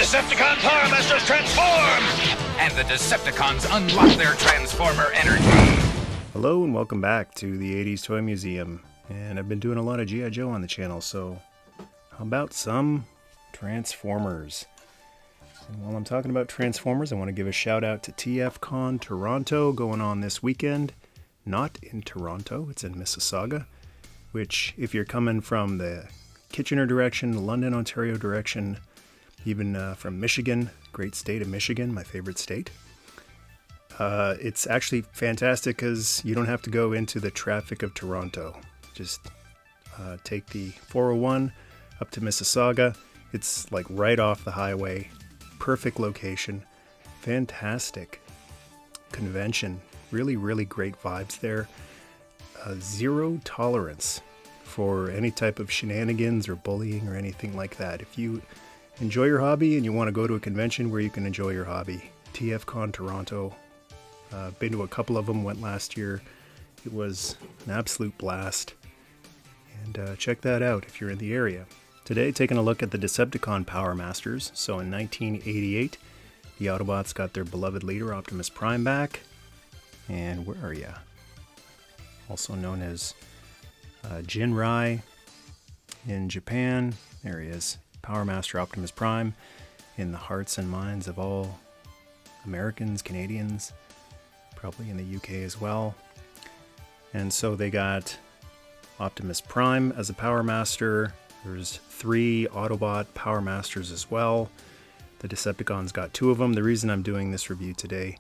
Decepticon Powermasters transform! And the Decepticons unlock their Transformer energy. Hello and welcome back to the 80s Toy Museum. And I've been doing a lot of G.I. Joe on the channel, so how about some Transformers? And while I'm talking about Transformers, I want to give a shout out to TFcon Toronto going on this weekend. Not in Toronto, it's in Mississauga, which if you're coming from the Kitchener direction, London, Ontario direction, even from Michigan, great state of Michigan, my favorite state. It's actually fantastic because you don't have to go into the traffic of Toronto. Just take the 401 up to Mississauga. It's like right off the highway. Perfect location. Fantastic convention. Really, really great vibes there. Zero tolerance for any type of shenanigans or bullying or anything like that. If you enjoy your hobby and you want to go to a convention where you can enjoy your hobby, TFcon Toronto. Been to a couple of them, went last year. It was an absolute blast. And check that out if you're in the area. Today, taking a look at the Decepticon Powermasters. So in 1988, the Autobots got their beloved leader, Optimus Prime, back. And where are ya? Also known as Jinrai in Japan. There he is. Powermaster Optimus Prime in the hearts and minds of all Americans, Canadians, probably in the UK as well. And so they got Optimus Prime as a Powermaster. There's 3 Autobot Powermasters as well. The Decepticons got 2 of them. The reason I'm doing this review today,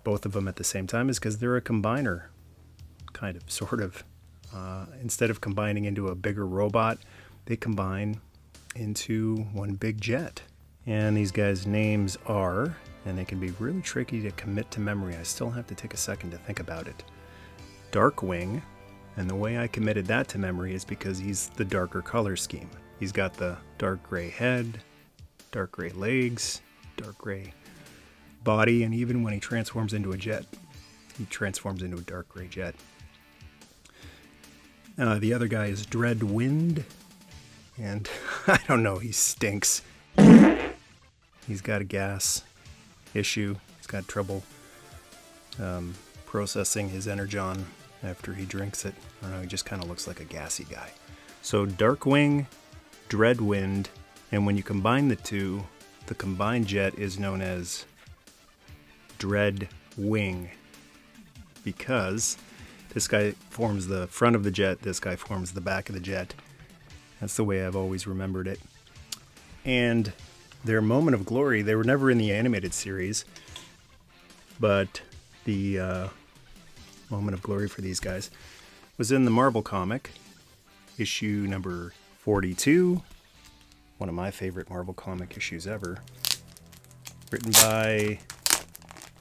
both of them at the same time, is because they're a combiner, kind of, sort of. Instead of combining into a bigger robot, they combine into one big jet. And these guys' names are, and they can be really tricky to commit to memory. I still have to take a second to think about it. Darkwing, and the way I committed that to memory is because he's the darker color scheme. He's got the dark gray head, dark gray legs, dark gray body, and even when he transforms into a jet, he transforms into a dark gray jet. The other guy is Dreadwind, and I don't know, he stinks. He's got a gas issue. He's got trouble processing his energon after he drinks it. I don't know, he just kind of looks like a gassy guy. So Darkwing, Dreadwind, and when you combine the two, the combined jet is known as Dreadwing, because this guy forms the front of the jet, this guy forms the back of the jet. That's the way I've always remembered it. And their moment of glory, they were never in the animated series, but the moment of glory for these guys was in the Marvel comic, issue number 42, one of my favorite Marvel comic issues ever, written by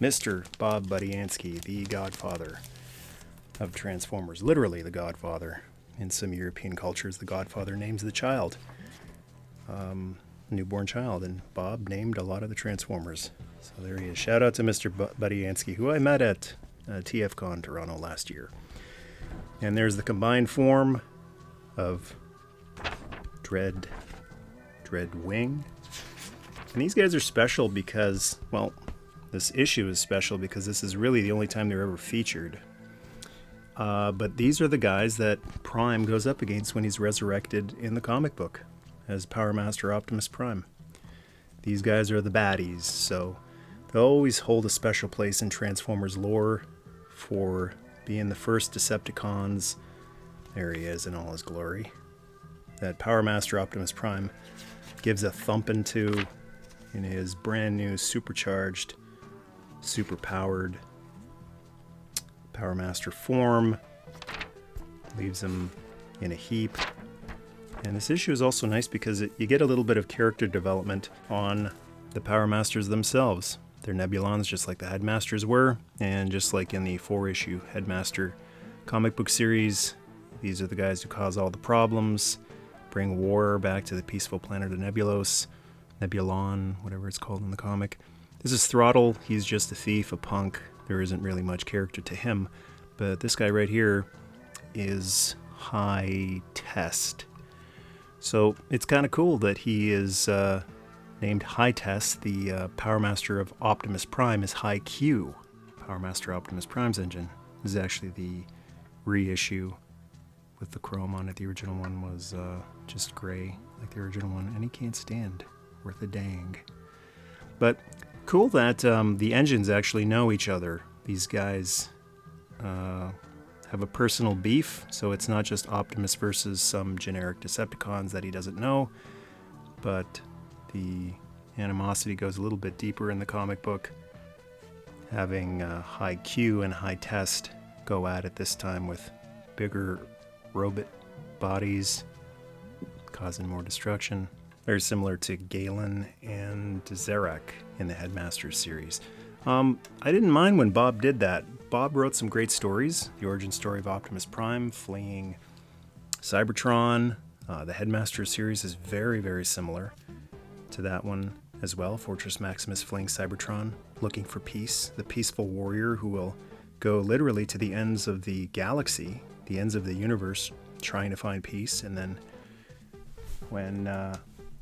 Mr. Bob Budiansky, the godfather of Transformers. Literally the godfather. In some European cultures, the godfather names the child. Newborn child, and Bob named a lot of the Transformers. So there he is. Shout out to Mr. Budiansky, who I met at TFcon Toronto last year. And there's the combined form of Dreadwing. And these guys are special because, well, this issue is special because this is really the only time they're ever featured. But these are the guys that Prime goes up against when he's resurrected in the comic book as Powermaster Optimus Prime. These guys are the baddies, so they'll always hold a special place in Transformers lore for being the first Decepticons. There he is in all his glory. That Powermaster Optimus Prime gives a thumping to in his brand new supercharged, super-powered Powermaster form. Leaves him in a heap. And this issue is also nice because you get a little bit of character development on the Powermasters themselves. They're Nebulons just like the Headmasters were, and just like in the 4-issue Headmaster comic book series, these are the guys who cause all the problems, bring war back to the peaceful planet of Nebulos, Nebulon, whatever it's called in the comic. This is Throttle. He's just a thief, a punk. There isn't really much character to him, but this guy right here is High Test. So it's kind of cool that he is named High Test. The Powermaster of Optimus Prime is High Q. Powermaster Optimus Prime's engine. This is actually the reissue with the chrome on it. The original one was just gray, like the original one, and he can't stand worth a dang. But cool that the engines actually know each other. These guys have a personal beef, so it's not just Optimus versus some generic Decepticons that he doesn't know, but the animosity goes a little bit deeper in the comic book, having High Q and High Test go at it this time with bigger robot bodies, causing more destruction. Very similar to Galen and Zarak in the Headmasters series. I didn't mind when Bob did that. Bob wrote some great stories. The origin story of Optimus Prime fleeing Cybertron. The Headmasters series is very, very similar to that one as well. Fortress Maximus fleeing Cybertron, looking for peace. The peaceful warrior who will go literally to the ends of the galaxy, the ends of the universe, trying to find peace. And then when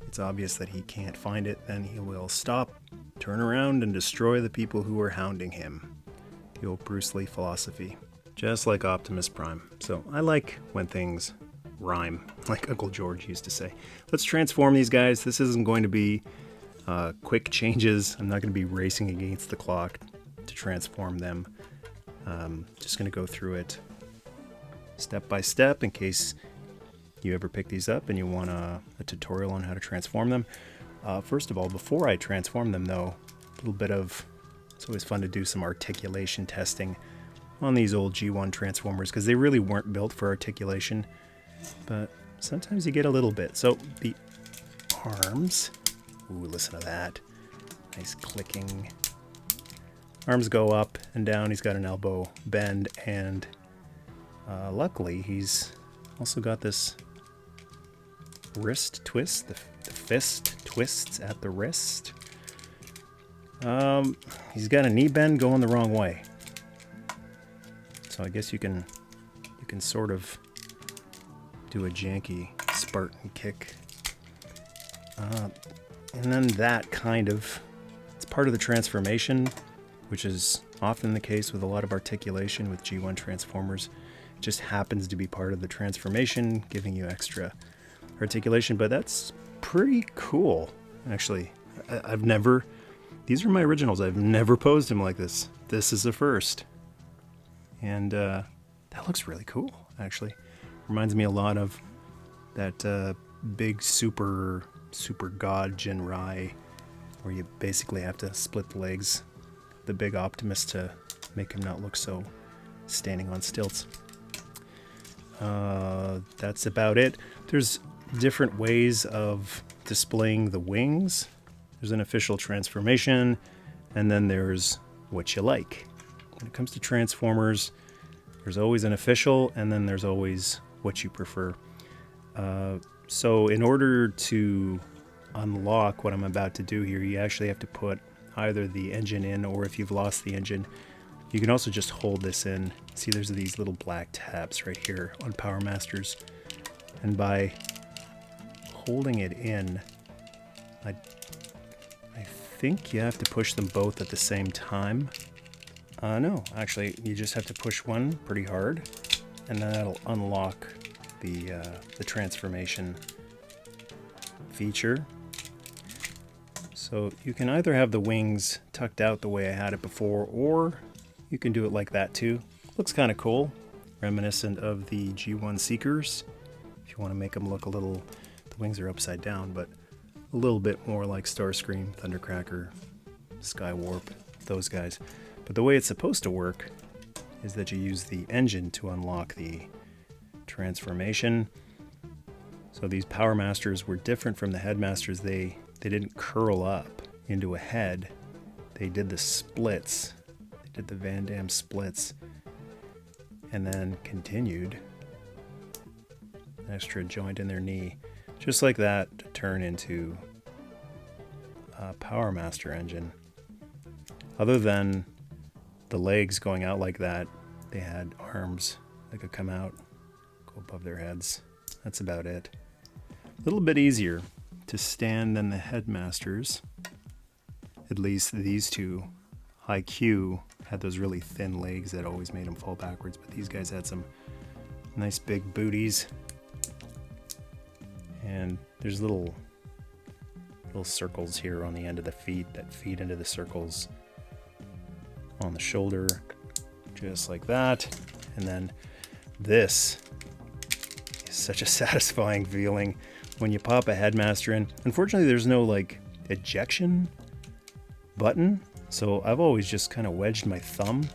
it's obvious that he can't find it, then he will stop, turn around, and destroy the people who are hounding him. The old Bruce Lee philosophy. Just like Optimus Prime. So I like when things rhyme, like Uncle George used to say. Let's transform these guys. This isn't going to be quick changes. I'm not going to be racing against the clock to transform them. Just going to go through it step by step in case you ever pick these up and you want a tutorial on how to transform them. First of all, before I transform them though, a little bit of, it's always fun to do some articulation testing on these old G1 Transformers because they really weren't built for articulation, but sometimes you get a little bit. So the arms, ooh, listen to that, nice clicking. Arms go up and down, he's got an elbow bend, and luckily he's also got this wrist twist, the fist twists at the wrist. He's got a knee bend going the wrong way. So I guess you can sort of do a janky Spartan kick. And then that kind of, it's part of the transformation, which is often the case with a lot of articulation with G1 Transformers. It just happens to be part of the transformation, giving you extra articulation, but that's pretty cool, actually. I've never, these are my originals, I've never posed him like this. This is a first. And that looks really cool, actually. Reminds me a lot of that big super god Jinrai, where you basically have to split the legs, the big Optimus, to make him not look so standing on stilts. That's about it. There's different ways of displaying the wings. There's an official transformation, and then there's what you like. When it comes to Transformers, there's always an official, and then there's always what you prefer. So in order to unlock what I'm about to do here, you actually have to put either the engine in, or if you've lost the engine, you can also just hold this in. See, there's these little black tabs right here on Powermasters. And by holding it in, I think you have to push them both at the same time. No, actually, you just have to push one pretty hard, and then that'll unlock the transformation feature. So you can either have the wings tucked out the way I had it before, or you can do it like that too. Looks kind of cool, reminiscent of the G1 Seekers. If you want to make them look a little, the wings are upside down, but a little bit more like Starscream, Thundercracker, Skywarp, those guys. But the way it's supposed to work is that you use the engine to unlock the transformation. So these Powermasters were different from the Headmasters. They didn't curl up into a head. They did the splits. They did the Van Damme splits, and then continued an extra joint in their knee, just like that, to turn into a Powermaster engine. Other than the legs going out like that, they had arms that could come out, go above their heads. That's about it. A little bit easier to stand than the Headmasters. At least these two. High Q had those really thin legs that always made them fall backwards, but these guys had some nice big booties. And there's little circles here on the end of the feet that feed into the circles on the shoulder, just like that. And then this is such a satisfying feeling when you pop a Headmaster in. Unfortunately, there's no like ejection button, so I've always just kind of wedged my thumb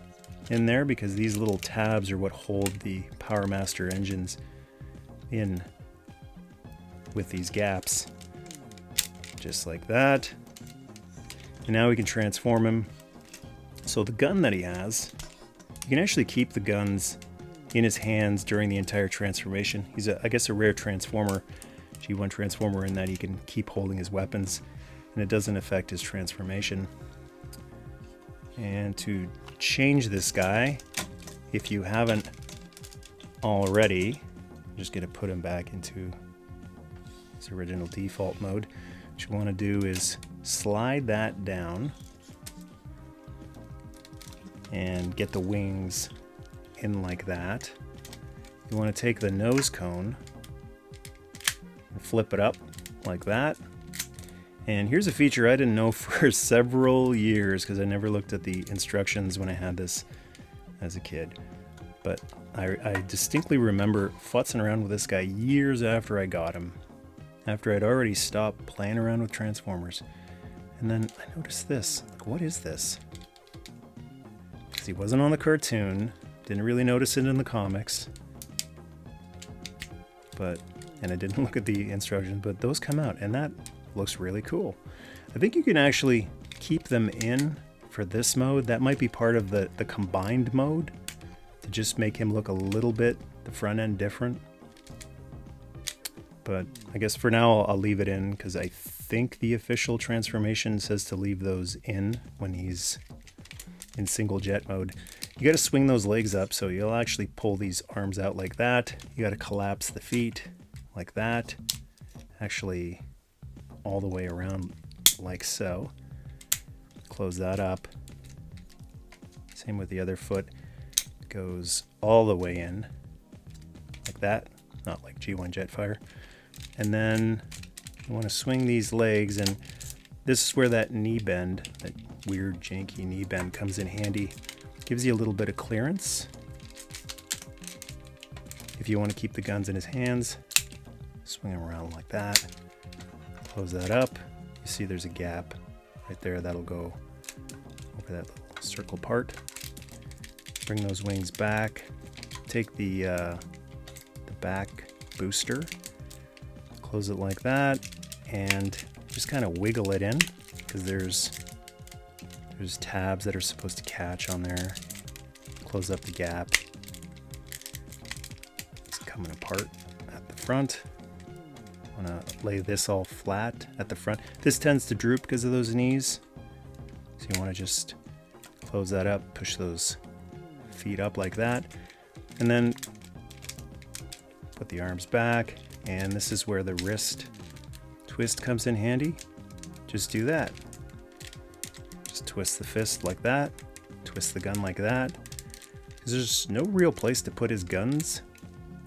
in there because these little tabs are what hold the Powermaster engines in with these gaps. Just like that. And now we can transform him. So the gun that he has, you can actually keep the guns in his hands during the entire transformation. He's, I guess, a rare transformer, G1 transformer, in that he can keep holding his weapons, and it doesn't affect his transformation. And to change this guy, if you haven't already, I'm just going to put him back into his original default mode. What you want to do is slide that down and get the wings in like that. You want to take the nose cone and flip it up like that. And here's a feature I didn't know for several years because I never looked at the instructions when I had this as a kid. But I distinctly remember futzing around with this guy years after I got him, after I'd already stopped playing around with Transformers. And then I noticed this. Like, what is this? Because he wasn't on the cartoon. Didn't really notice it in the comics. And I didn't look at the instructions, but those come out, and that looks really cool. I think you can actually keep them in for this mode. That might be part of the combined mode to just make him look a little bit, the front end, different. But I guess for now I'll leave it in because I think the official transformation says to leave those in when he's in single jet mode. You got to swing those legs up, so you'll actually pull these arms out like that. You got to collapse the feet like that, actually all the way around like so. Close that up. Same with the other foot. Goes all the way in like that, not like G1 Jetfire. And then you want to swing these legs, and this is where that knee bend, that weird janky knee bend, comes in handy. Gives you a little bit of clearance if you want to keep the guns in his hands. Swing them around like that. Close that up. You see there's a gap right there that'll go over that little circle part. Bring those wings back. Take the back booster. Close it like that, and just kind of wiggle it in because there's tabs that are supposed to catch on there. Close up the gap. It's coming apart at the front. I want to lay this all flat at the front. This tends to droop because of those knees, so you want to just close that up, push those feet up like that, and then put the arms back. And this is where the wrist twist comes in handy. Just do that. Just twist the fist like that. Twist the gun like that. Because there's no real place to put his guns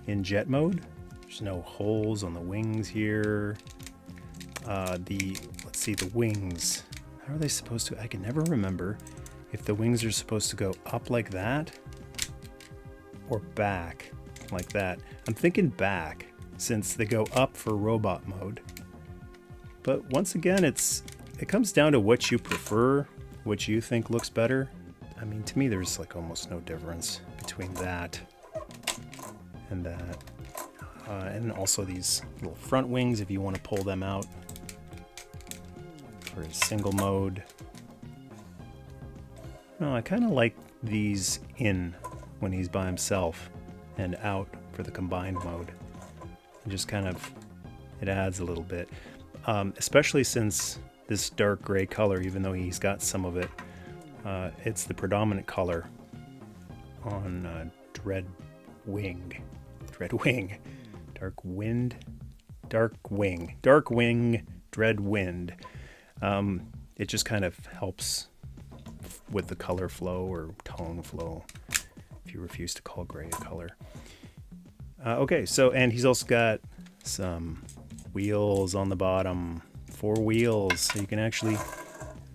in jet mode. There's no holes on the wings here. Let's see, the wings. How are they supposed to? I can never remember if the wings are supposed to go up like that or back like that. I'm thinking back, since they go up for robot mode. But once again, it comes down to what you prefer, what you think looks better. I mean, to me, there's like almost no difference between that and that. And also these little front wings, if you want to pull them out for a single mode. No, I kind of like these in when he's by himself and out for the combined mode. Just kind of, it adds a little bit, especially since this dark gray color, even though he's got some of it, it's the predominant color on Dreadwing, Darkwing Dreadwind. It just kind of helps with the color flow or tone flow, if you refuse to call gray a color. Okay, so, and he's also got some wheels on the bottom, 4 wheels, so you can actually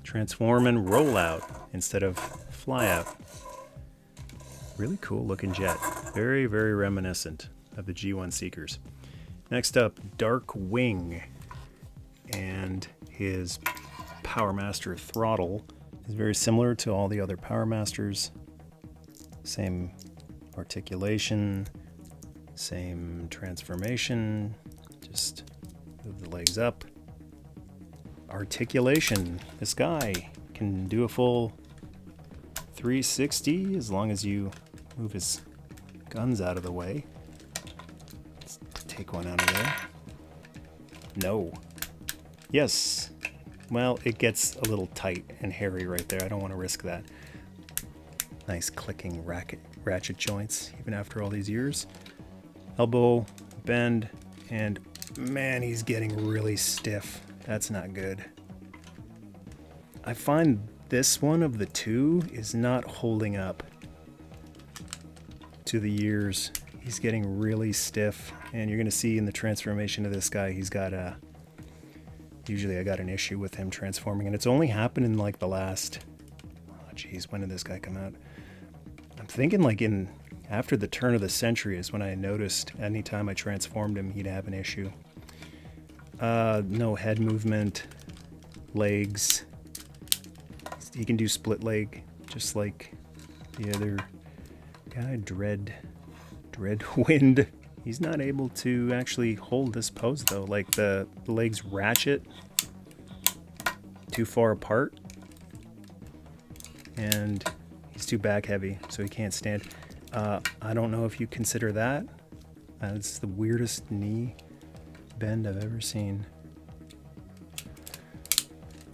transform and roll out instead of fly out. Really cool looking jet. Very, very reminiscent of the G1 Seekers. Next up, Darkwing, and his Powermaster throttle is very similar to all the other Powermasters. Same articulation, same transformation, just move the legs up. Articulation, this guy can do a full 360 as long as you move his guns out of the way. Let's take one out of there. No. Yes. Well, it gets a little tight and hairy right there. I don't want to risk that. Nice clicking ratchet joints, even after all these years. Elbow, bend, and man, he's getting really stiff. That's not good. I find this one of the two is not holding up to the years. He's getting really stiff, and you're going to see in the transformation of this guy, he's got a... Usually I got an issue with him transforming, and it's only happened in like the last... Oh geez, when did this guy come out? I'm thinking like after the turn of the century is when I noticed anytime I transformed him, he'd have an issue. No head movement, legs. He can do split leg, just like the other guy, Dreadwind. He's not able to actually hold this pose though. Like the legs ratchet too far apart, and he's too back heavy, so he can't stand. I don't know if you consider that. It's the weirdest knee bend I've ever seen.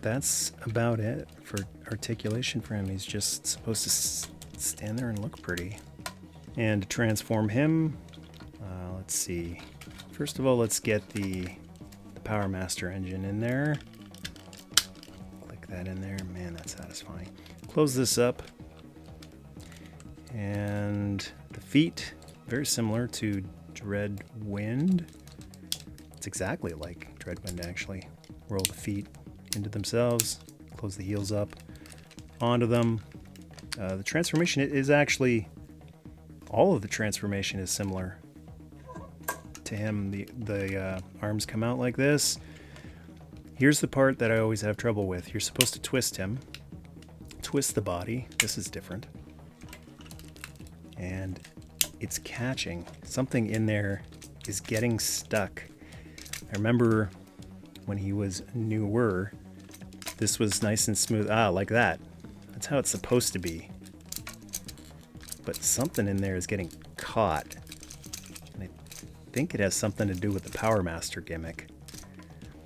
That's about it for articulation for him. He's just supposed to stand there and look pretty. And to transform him, let's see. First of all, let's get the Powermaster engine in there. Click that in there. Man, that's satisfying. Close this up. And the feet, very similar to Dreadwind. It's exactly like Dreadwind, actually. Roll the feet into themselves, close the heels up onto them. The transformation is actually, all of the transformation is similar to him. The arms come out like this. Here's the part that I always have trouble with. You're supposed to twist him, twist the body. This is different. And it's catching. Something in there is getting stuck. I remember when he was newer, this was nice and smooth. Like that. That's how it's supposed to be. But something in there is getting caught. And I think it has something to do with the Powermaster gimmick.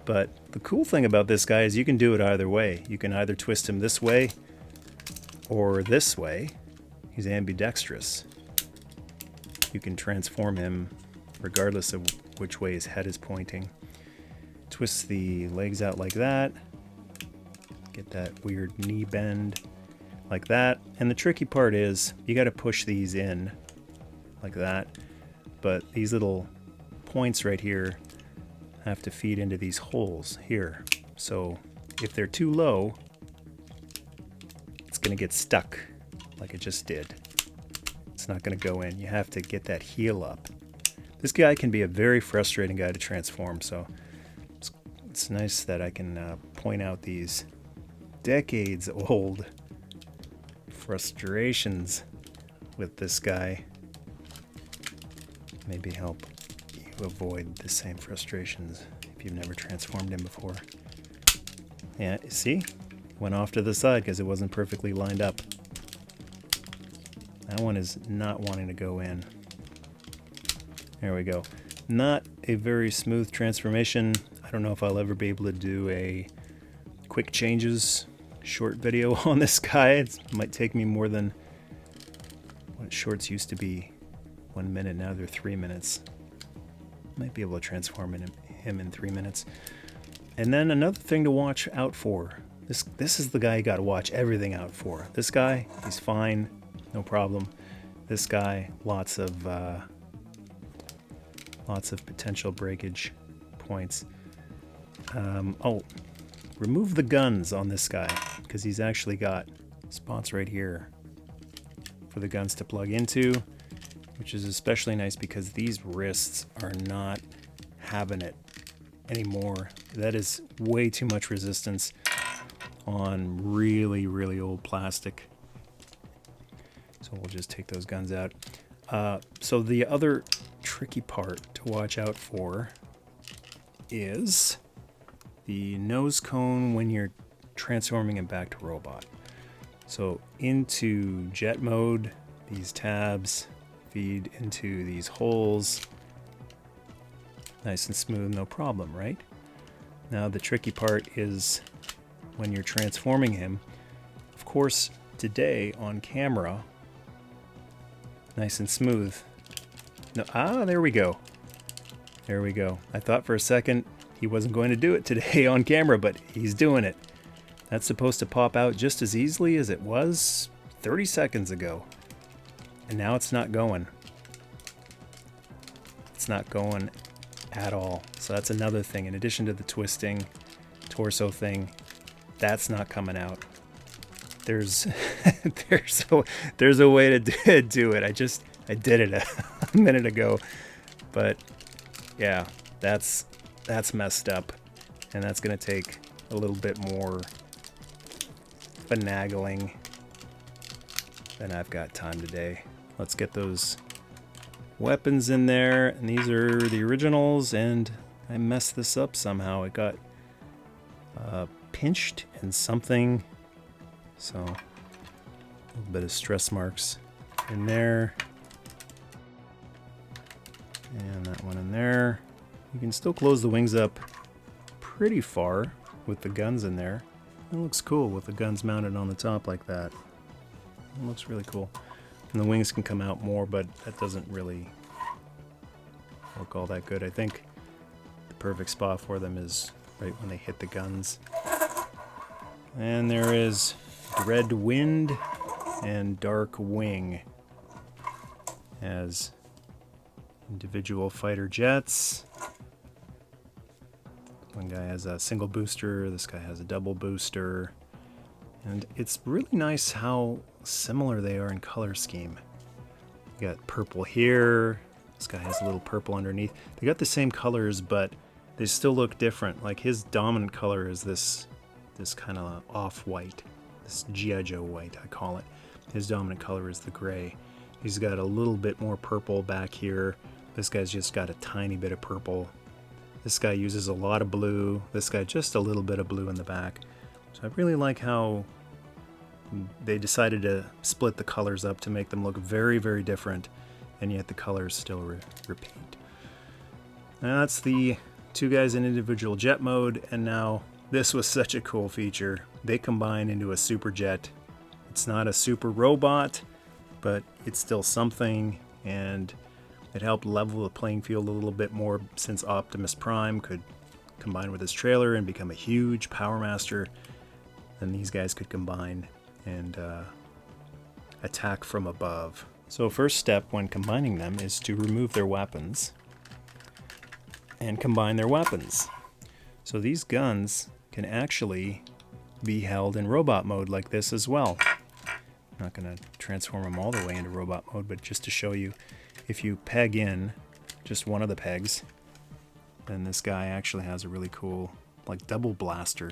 But the cool thing about this guy is you can do it either way. You can either twist him this way or this way. He's ambidextrous. You can transform him regardless of which way his head is pointing. Twist the legs out like that. Get that weird knee bend like that. And the tricky part is you got to push these in like that. But these little points right here have to feed into these holes here. So if they're too low, it's going to get stuck like it just did. It's not going to go in. You have to get that heel up. This guy can be a very frustrating guy to transform, so it's nice that I can point out these decades-old frustrations with this guy. Maybe help you avoid the same frustrations if you've never transformed him before. Yeah, see? Went off to the side because it wasn't perfectly lined up. That one is not wanting to go in. There we go. Not a very smooth transformation. I don't know if I'll ever be able to do a quick changes short video on this guy. It might take me more than what shorts used to be. 1 minute, now they're 3 minutes. Might be able to transform him in 3 minutes. And then another thing to watch out for. This is the guy you got to watch everything out for. This guy, he's fine, no problem. This guy, lots of potential breakage points. Oh, remove the guns on this guy, because he's actually got spots right here for the guns to plug into, which is especially nice because these wrists are not having it anymore. That is way too much resistance on really, really old plastic. So we'll just take those guns out. So the other tricky part to watch out for is the nose cone when you're transforming him back to robot. So into jet mode, these tabs feed into these holes. Nice and smooth, no problem, right? Now the tricky part is when you're transforming him. Of course, today on camera, nice and smooth. No, there we go. There we go. I thought for a second he wasn't going to do it today on camera, but he's doing it. That's supposed to pop out just as easily as it was 30 seconds ago. And now it's not going. It's not going at all. So that's another thing. In addition to the twisting torso thing, that's not coming out. There's there's a way to do it. I did it a minute ago, but yeah, that's messed up, and that's gonna take a little bit more finagling than I've got time today. Let's get those weapons in there, and these are the originals, and I messed this up somehow. It got pinched in something, so a little bit of stress marks in there, and that one in there. You can still close the wings up pretty far with the guns in there. It looks cool with the guns mounted on the top like that. It looks really cool. And the wings can come out more, but that doesn't really look all that good. I think the perfect spot for them is right when they hit the guns. And there is Dreadwind and Darkwing as individual fighter jets. One guy has a single booster, this guy has a double booster. And it's really nice how similar they are in color scheme. You got purple here, this guy has a little purple underneath. They got the same colors, but they still look different. Like his dominant color is this kind of off-white, this G.I. Joe white, I call it. His dominant color is the gray. He's got a little bit more purple back here. This guy's just got a tiny bit of purple. This guy uses a lot of blue. This guy just a little bit of blue in the back. So I really like how they decided to split the colors up to make them look very, very different, and yet the colors still repeat. Now that's the two guys in individual jet mode, and now this was such a cool feature. They combine into a super jet. It's not a super robot, but it's still something, and it helped level the playing field a little bit more since Optimus Prime could combine with his trailer and become a huge Powermaster. Then these guys could combine and attack from above. So first step when combining them is to remove their weapons and combine their weapons. So these guns can actually be held in robot mode like this as well. I'm not going to transform them all the way into robot mode, but just to show you, if you peg in just one of the pegs, then this guy actually has a really cool like double blaster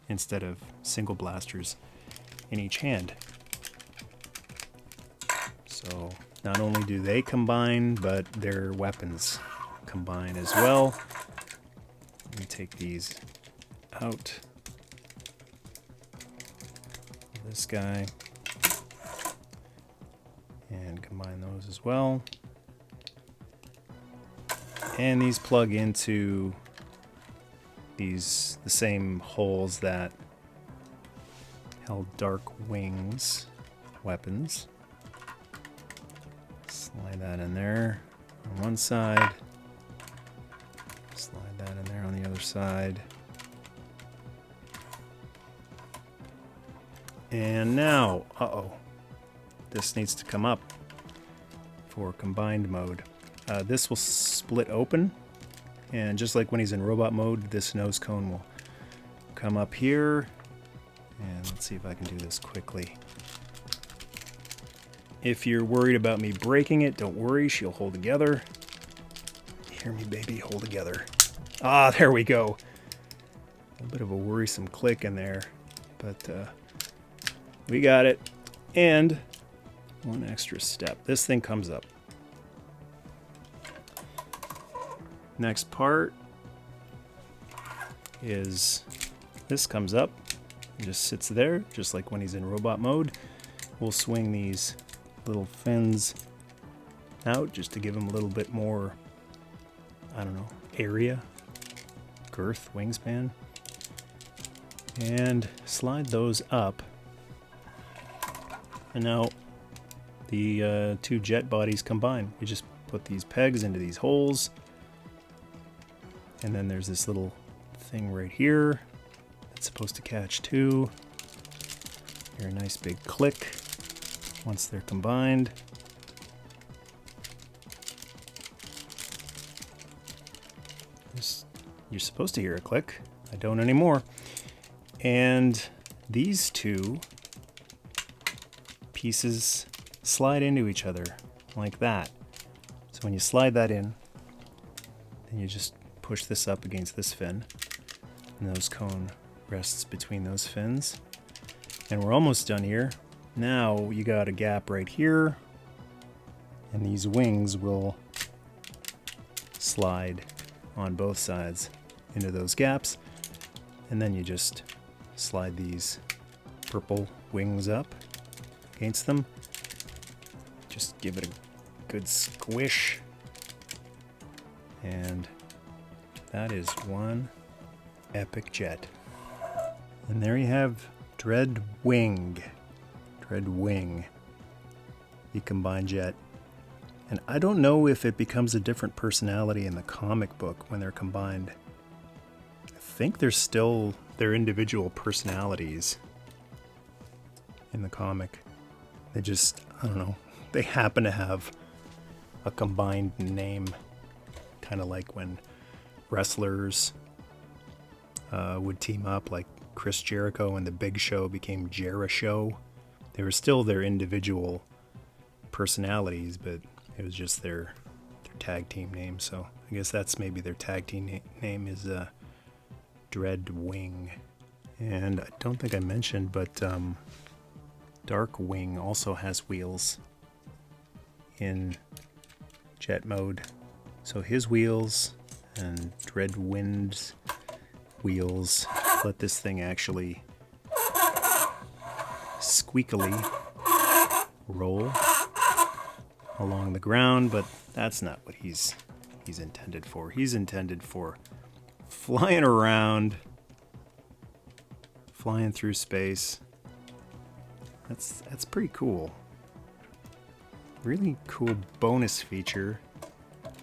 instead of single blasters in each hand. So not only do they combine, but their weapons combine as well. Let me take these out. This guy. And combine those as well. And these plug into the same holes that held Darkwing's weapons. Slide that in there on one side. Slide that in there on the other side. And now, this needs to come up for combined mode. This will split open, and just like when he's in robot mode, this nose cone will come up here. And let's see if I can do this quickly. If you're worried about me breaking it, don't worry, she'll hold together. Hear me, baby, hold together. Ah, there we go. A bit of a worrisome click in there, but we got it. And one extra step. This thing comes up. Next part is this comes up. It just sits there, just like when he's in robot mode. We'll swing these little fins out just to give him a little bit more, I don't know, area, girth, wingspan. And slide those up. And now the two jet bodies combine. We just put these pegs into these holes. And then there's this little thing right here. It's supposed to catch too. Hear a nice big click once they're combined. You're supposed to hear a click. I don't anymore. And these two pieces slide into each other like that. So when you slide that in, then you just push this up against this fin. And nose cone rests between those fins. And we're almost done here. Now you got a gap right here, and these wings will slide on both sides into those gaps. And then you just slide these purple wings up against them. Just give it a good squish. And that is one epic jet. And there you have Dreadwing, the combined jet. And I don't know if it becomes a different personality in the comic book when they're combined. I think they're still their individual personalities in the comic. They just, I don't know, they happen to have a combined name, kind of like when wrestlers would team up, like Chris Jericho and the Big Show became Jeri-Show. They were still their individual personalities, but it was just their tag team name. So I guess that's maybe their tag team name is Dreadwing. And I don't think I mentioned, but Darkwing also has wheels in jet mode. So his wheels and Dreadwind's wheels let this thing actually squeakily roll along the ground, but that's not what he's intended for. He's intended for flying around, flying through space. That's pretty cool. Really cool bonus feature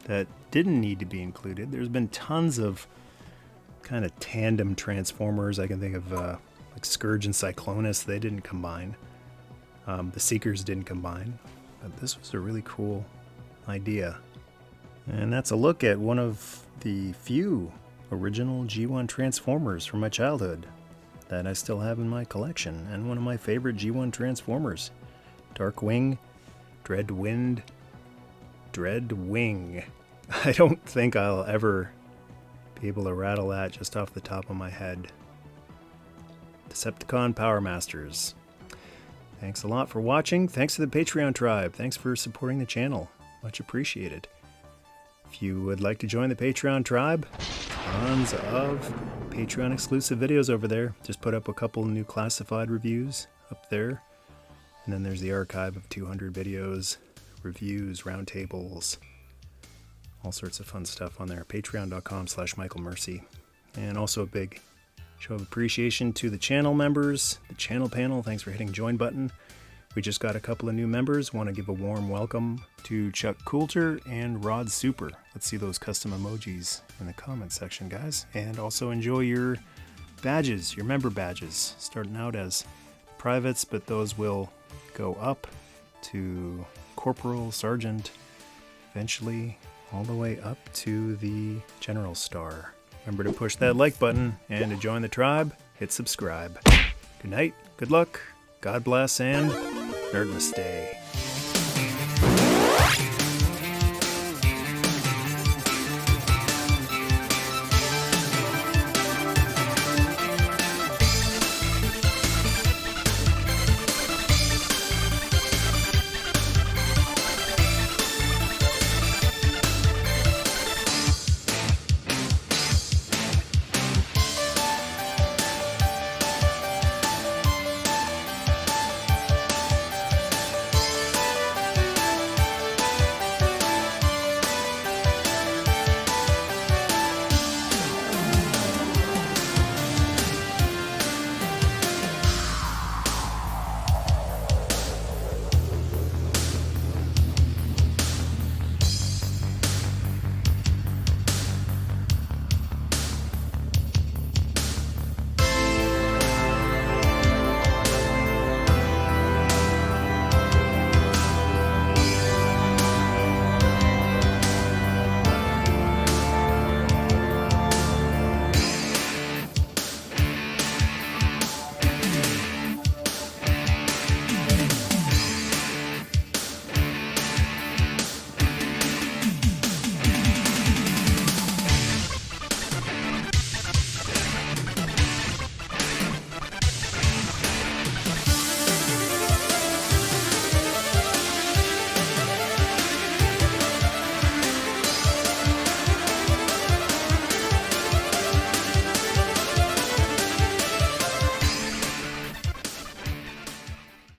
that didn't need to be included. There's been tons of kind of tandem transformers. I can think of like Scourge and Cyclonus. They didn't combine. The Seekers didn't combine. But this was a really cool idea. And that's a look at one of the few original G1 Transformers from my childhood that I still have in my collection, and one of my favorite G1 Transformers, Darkwing, Dreadwind, Dreadwing. I don't think I'll ever be able to rattle that just off the top of my head. Decepticon Powermasters. Thanks a lot for watching. Thanks to the Patreon tribe. Thanks for supporting the channel. Much appreciated. If you would like to join the Patreon tribe, tons of Patreon exclusive videos over there. Just put up a couple new classified reviews up there. And then there's the archive of 200 videos, reviews, roundtables, all sorts of fun stuff on there. Patreon.com/MichaelMercy. And also a big show of appreciation to the channel members, the channel panel. Thanks for hitting join button. We just got a couple of new members. Want to give a warm welcome to Chuck Coulter and Rod Super. Let's see those custom emojis in the comment section, guys. And also enjoy your badges, your member badges, starting out as privates, but those will go up to corporal, sergeant, eventually all the way up to the general star. Remember to push that like button, and to join the tribe, hit subscribe. Good night, good luck, God bless, and Nerdmas Day.